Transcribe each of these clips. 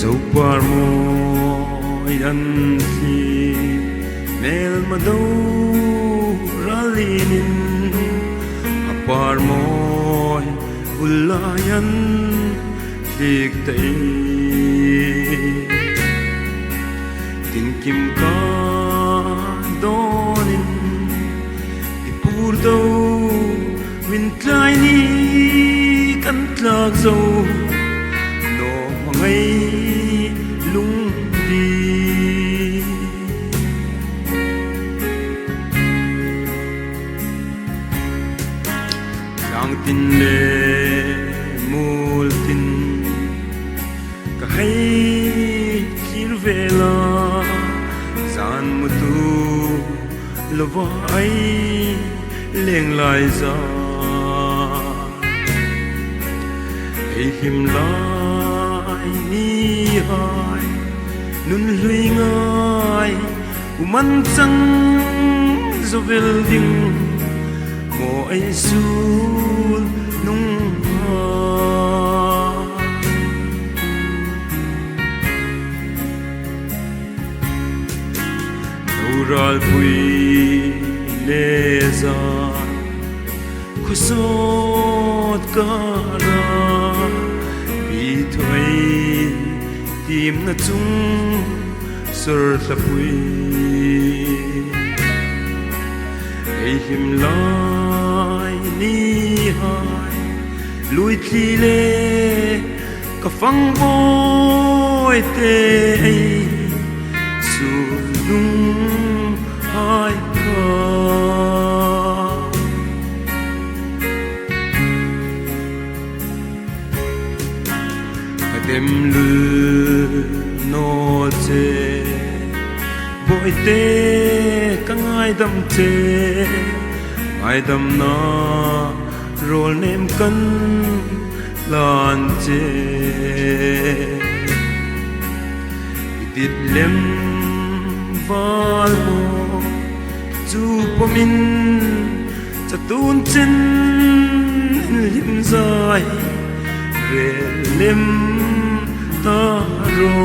Zoparmawi mel madaw ralinin aparmoy ulayan tliek tinkim ka donin ipur daw wintlay ni kantlag zo no mangay lungdi sang tin le multin kahay kirvela zan mutu lovai leng lai za ei him lai ni hai nun hlui ngai uman chang zovel ding mo ai sul nung ha ural pui leza khosot kara bi thoi tim na chung sur thapui ei him lai ni hai lui thi le ka phang boy te ei su nung hai ka dem lu no che boy te ka ngai dam che ngai dam na rol nem kan lan che dit lem val mo chu pomin chatun chen lim zai re lem ta ro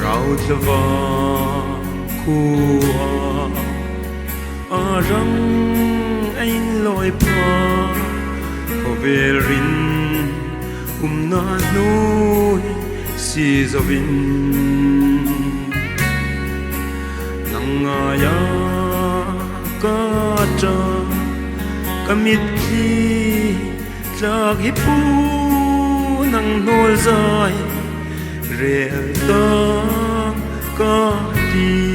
rau tlawa khua arang anh loi pa overin na noi si zovin nangaya ka cha kamit ki tlag hipu nang nol zai rel ta ka ti